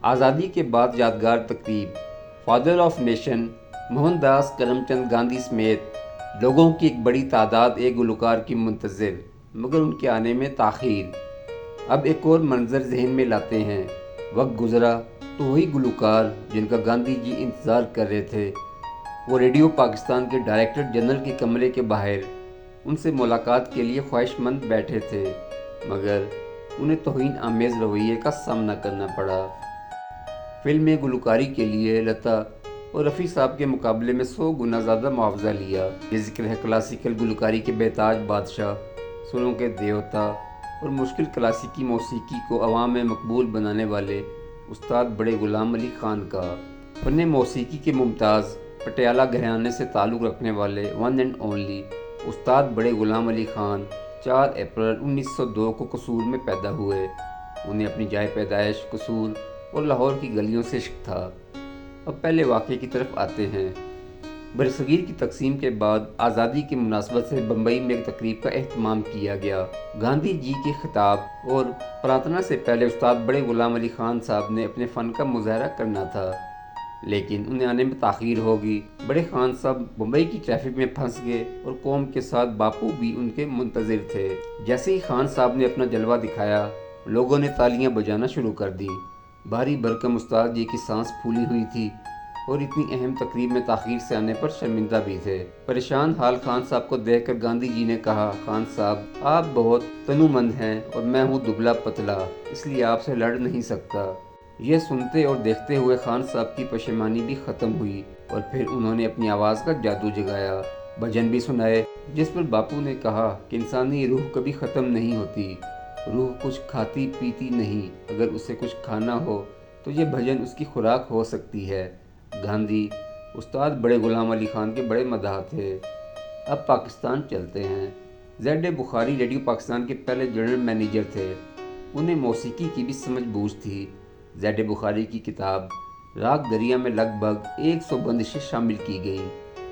آزادی کے بعد یادگار تقریب، father of nation Mohandas Karamchand Gandhi سمیت لوگوں کی ایک بڑی تعداد ایک گلوکار کی منتظر، مگر ان کے آنے میں تاخیر۔ اب ایک اور منظر ذہن میں لاتے ہیں۔ وقت گزرا تو وہی گلوکار جن کا گاندھی جی انتظار کر رہے تھے، وہ ریڈیو پاکستان کے ڈائریکٹر جنرل کے کمرے کے باہر ان سے ملاقات کے لیے خواہش مند بیٹھے تھے، مگر انہیں توہین آمیز رویے کا سامنا کرنا پڑا۔ فلم میں گلوکاری کے لیے لتا اور رفیع صاحب کے مقابلے میں 100 گنا زیادہ معاوضہ لیا۔ یہ ذکر ہے کلاسیکل گلوکاری کے بےتاج بادشاہ، سروں کے دیوتا اور مشکل کلاسیکی موسیقی کو عوام میں مقبول بنانے والے استاد بڑے غلام علی خان کا۔ فن موسیقی کے ممتاز پٹیالہ گھرانے سے تعلق رکھنے والے ون اینڈ اونلی استاد بڑے غلام علی خان 4 اپریل 1902 کو قصور میں پیدا ہوئے۔ انہیں اپنی جائے پیدائش قصور اور لاہور کی گلیوں سے عشق تھا۔ اب پہلے واقعے کی طرف آتے ہیں۔ برصغیر کی تقسیم کے بعد آزادی کی مناسبت سے بمبئی میں ایک تقریب کا اہتمام کیا گیا۔ گاندھی جی کے خطاب اور پرارتھنا سے پہلے استاد بڑے غلام علی خان صاحب نے اپنے فن کا مظاہرہ کرنا تھا، لیکن انہیں آنے میں تاخیر ہوگی۔ بڑے خان صاحب بمبئی کی ٹریفک میں پھنس گئے اور قوم کے ساتھ باپو بھی ان کے منتظر تھے۔ جیسے ہی خان صاحب نے اپنا جلوہ دکھایا، لوگوں نے تالیاں بجانا شروع کر دی۔ بھاری بھرکم استاد جی کی سانس پھولی ہوئی تھی اور اتنی اہم تقریب میں تاخیر سے آنے پر شرمندہ بھی تھے۔ پریشان حال خان صاحب کو دیکھ کر گاندھی جی نے کہا، خان صاحب آپ بہت تنومند ہیں اور میں ہوں دبلا پتلا، اس لیے آپ سے لڑ نہیں سکتا۔ یہ سنتے اور دیکھتے ہوئے خان صاحب کی پشیمانی بھی ختم ہوئی اور پھر انہوں نے اپنی آواز کا جادو جگایا، بھجن بھی سنائے، جس پر باپو نے کہا کہ انسانی روح کبھی ختم نہیں ہوتی، روح کچھ کھاتی پیتی نہیں، اگر اسے کچھ کھانا ہو تو یہ بھجن اس کی خوراک ہو سکتی ہے۔ گاندھی استاد بڑے غلام علی خان کے بڑے مداح تھے۔ اب پاکستان چلتے ہیں۔ زیڈ بخاری ریڈیو پاکستان کے پہلے جنرل مینیجر تھے۔ انہیں موسیقی کی بھی سمجھ بوجھ تھی۔ زیڈ بخاری کی کتاب راگ دریا میں لگ بھگ 100 بندشیں شامل کی گئیں،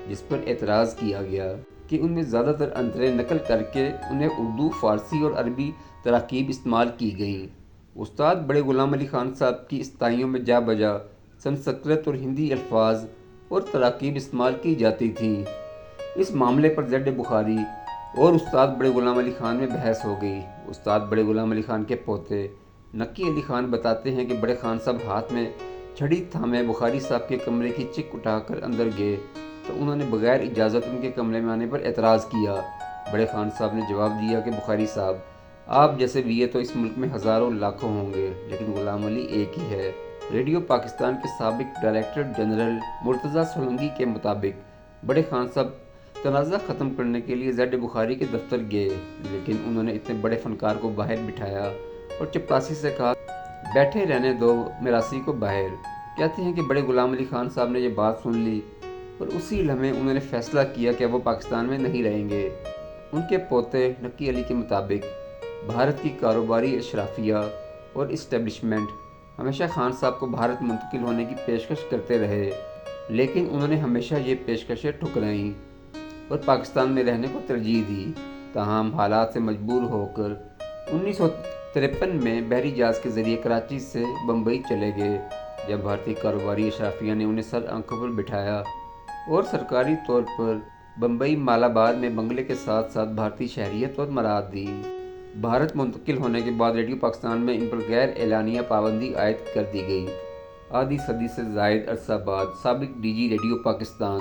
جس پر اعتراض کیا گیا کہ ان میں زیادہ تر انترے نقل کر کے انہیں اردو، فارسی اور عربی تراکیب استعمال کی گئیں۔ استاد بڑے غلام علی خان صاحب کی استائیوں میں جا بجا سنسکرت اور ہندی الفاظ اور تراکیب استعمال کی جاتی تھیں۔ اس معاملے پر زیڈ بخاری اور استاد بڑے غلام علی خان میں بحث ہو گئی۔ استاد بڑے غلام علی خان کے پوتے نقی علی خان بتاتے ہیں کہ بڑے خان صاحب ہاتھ میں چھڑی تھامے بخاری صاحب کے کمرے کی چک اٹھا کر اندر گئے تو انہوں نے بغیر اجازت ان کے کمرے میں آنے پر اعتراض کیا۔ بڑے خان صاحب نے جواب دیا کہ بخاری صاحب آپ جیسے ویے تو اس ملک میں ہزاروں لاکھوں ہوں گے، لیکن غلام علی ایک ہی ہے۔ ریڈیو پاکستان کے سابق ڈائریکٹر جنرل مرتضیٰ سولنگی کے مطابق بڑے خان صاحب تنازع ختم کرنے کے لیے زیڈ بخاری کے دفتر گئے، لیکن انہوں نے اتنے بڑے فنکار کو باہر بٹھایا اور چپراسی سے کہا بیٹھے رہنے دو میراثی کو باہر۔ کہتے ہیں کہ بڑے غلام علی خان صاحب نے یہ بات سن لی اور اسی لمحے انہوں نے فیصلہ کیا کہ وہ پاکستان میں نہیں رہیں گے۔ ان کے پوتے نقی علی کے مطابق بھارت کی کاروباری اشرافیہ اور اسٹیبلشمنٹ ہمیشہ خان صاحب کو بھارت منتقل ہونے کی پیشکش کرتے رہے، لیکن انہوں نے ہمیشہ یہ پیشکشیں ٹھکرائیں اور پاکستان میں رہنے کو ترجیح دی۔ تاہم حالات سے مجبور ہو کر 1953 میں بحری جہاز کے ذریعے کراچی سے بمبئی چلے گئے، جب بھارتی کاروباری اشرافیہ نے انہیں سر آنکھوں پر بٹھایا اور سرکاری طور پر بمبئی مالابار میں بنگلے کے ساتھ ساتھ بھارتی شہریت اور مراد دی۔ بھارت منتقل ہونے کے بعد ریڈیو پاکستان میں ان پر غیر اعلانیہ پابندی عائد کر دی گئی۔ آدھی صدی سے زائد عرصہ بعد سابق D G radio Pakistan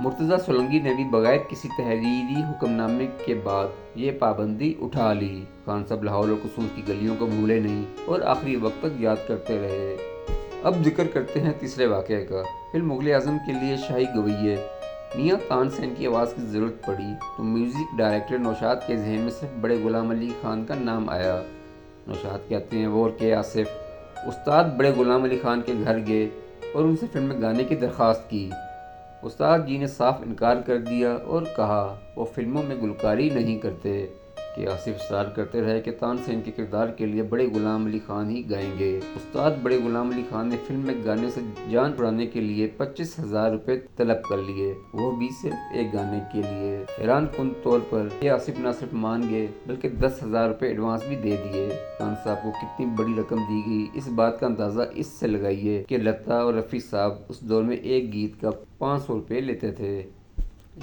Murtaza Solangi نے بھی بغیر کسی تحریری حکم نامے کے بعد یہ پابندی اٹھا لی۔ خان صاحب لاہور اور قصور کی گلیوں کو بھولے نہیں اور آخری وقت تک یاد کرتے رہے۔ اب ذکر کرتے ہیں تیسرے واقعے کا۔ فلم مغل اعظم کے لیے شاہی گویے میاں تان سین کی آواز کی ضرورت پڑی تو میوزک ڈائریکٹر نوشاد کے ذہن میں صرف بڑے غلام علی خان کا نام آیا۔ نوشاد کہتے ہیں وہ اور کے آصف استاد بڑے غلام علی خان کے گھر گئے اور ان سے فلم میں گانے کی درخواست کی۔ استاد جی نے صاف انکار کر دیا اور کہا وہ فلموں میں گلوکاری نہیں کرتے، کہ آصف اصرار کرتے رہے کہ تانسین کے کردار کے لیے بڑے غلام علی خان ہی گائیں گے۔ استاد بڑے غلام علی خان نے فلم میں گانے سے جان چھڑانے کے لیے 25,000 روپے طلب کر لیے، وہ بھی صرف ایک گانے کے لیے۔ حیران کن طور پر یہ آصف نہ صرف مان گئے بلکہ 10,000 روپے ایڈوانس بھی دے دیے۔ خان صاحب کو کتنی بڑی رقم دی گئی، اس بات کا اندازہ اس سے لگائیے کہ لتا اور رفیع صاحب اس دور میں ایک گیت کا 500 روپے لیتے تھے۔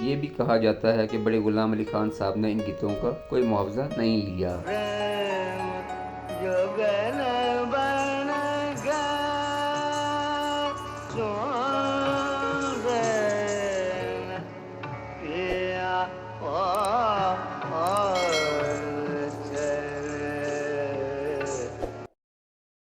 یہ بھی کہا جاتا ہے کہ بڑے غلام علی خان صاحب نے ان گیتوں کا کوئی معاوضہ نہیں لیا۔